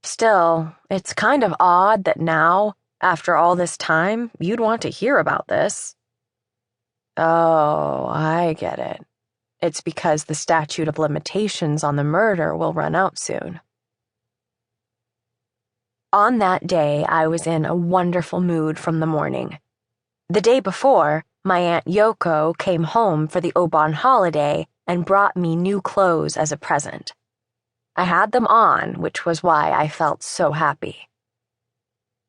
Still, it's kind of odd that now, after all this time, you'd want to hear about this. Oh, I get it. It's because the statute of limitations on the murder will run out soon. On that day, I was in a wonderful mood from the morning. The day before, my Aunt Yuko came home for the Obon holiday and brought me new clothes as a present. I had them on, which was why I felt so happy.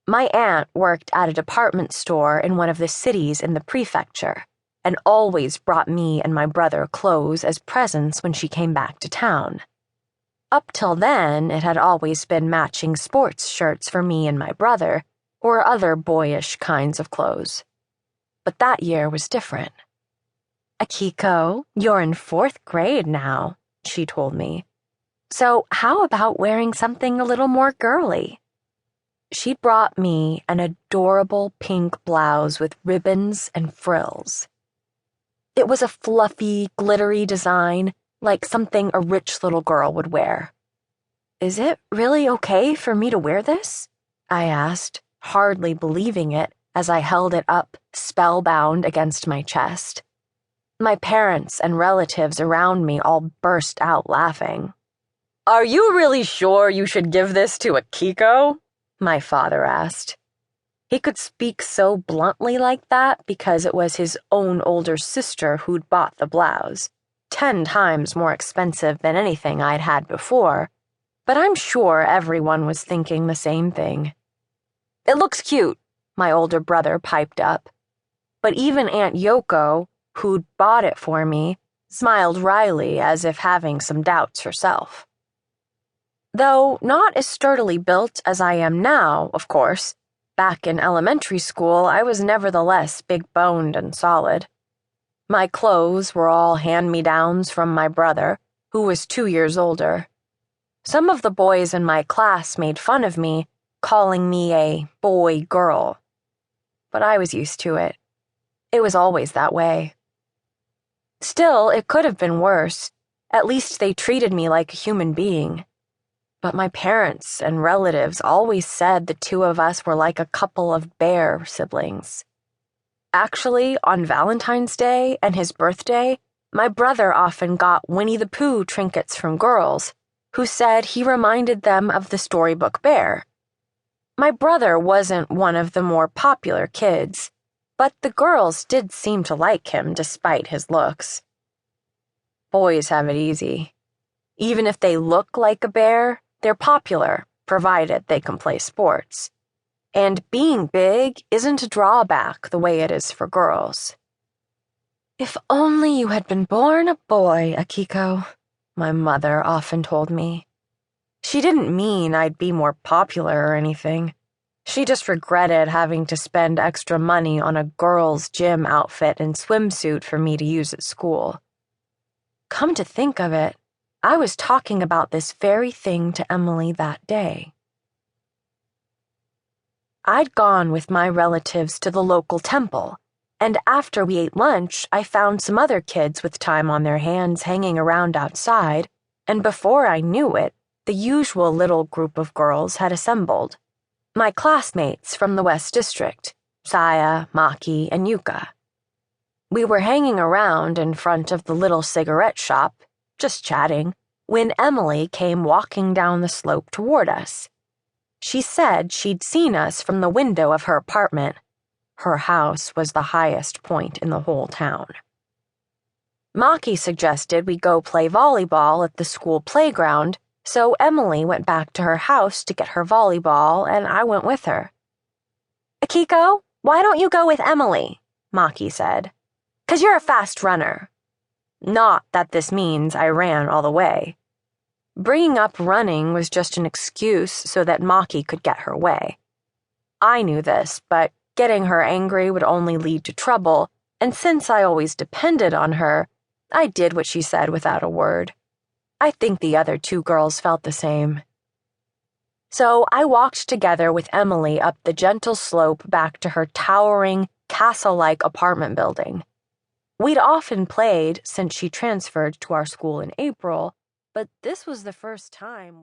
My aunt worked at a department store in one of the cities in the prefecture, and always brought me and my brother clothes as presents when she came back to town. Up till then, it had always been matching sports shirts for me and my brother, or other boyish kinds of clothes. But that year was different. "Akiko, you're in 4th grade now," she told me. "So how about wearing something a little more girly?" She brought me an adorable pink blouse with ribbons and frills. It was a fluffy, glittery design, like something a rich little girl would wear. "Is it really okay for me to wear this?" I asked, hardly believing it as I held it up, spellbound against my chest. My parents and relatives around me all burst out laughing. "Are you really sure you should give this to Akiko?" my father asked. He could speak so bluntly like that because it was his own older sister who'd bought the blouse, 10 times more expensive than anything I'd had before, but I'm sure everyone was thinking the same thing. "It looks cute," my older brother piped up. But even Aunt Yuko, who'd bought it for me, smiled wryly as if having some doubts herself. Though not as sturdily built as I am now, of course, back in elementary school I was nevertheless big-boned and solid. My clothes were all hand-me-downs from my brother, who was 2 years older. Some of the boys in my class made fun of me, calling me a boy-girl. But I was used to it. It was always that way. Still, it could have been worse. At least they treated me like a human being. But my parents and relatives always said the two of us were like a couple of bear siblings. Actually, on Valentine's Day and his birthday, my brother often got Winnie the Pooh trinkets from girls, who said he reminded them of the storybook bear. My brother wasn't one of the more popular kids, but the girls did seem to like him despite his looks. Boys have it easy. Even if they look like a bear, they're popular, provided they can play sports. And being big isn't a drawback the way it is for girls. "If only you had been born a boy, Akiko," my mother often told me. She didn't mean I'd be more popular or anything. She just regretted having to spend extra money on a girl's gym outfit and swimsuit for me to use at school. Come to think of it, I was talking about this very thing to Emily that day. I'd gone with my relatives to the local temple, and after we ate lunch, I found some other kids with time on their hands hanging around outside, and before I knew it, the usual little group of girls had assembled. My classmates from the West District, Saya, Maki, and Yuka. We were hanging around in front of the little cigarette shop, just chatting, when Emily came walking down the slope toward us. She said she'd seen us from the window of her apartment. Her house was the highest point in the whole town. Maki suggested we go play volleyball at the school playground, so Emily went back to her house to get her volleyball, and I went with her. "Akiko, why don't you go with Emily?" Maki said. "'Cause you're a fast runner." Not that this means I ran all the way. Bringing up running was just an excuse so that Maki could get her way. I knew this, but getting her angry would only lead to trouble, and since I always depended on her, I did what she said without a word. I think the other 2 girls felt the same. So I walked together with Emily up the gentle slope back to her towering, castle-like apartment building. We'd often played since she transferred to our school in April, but this was the first time we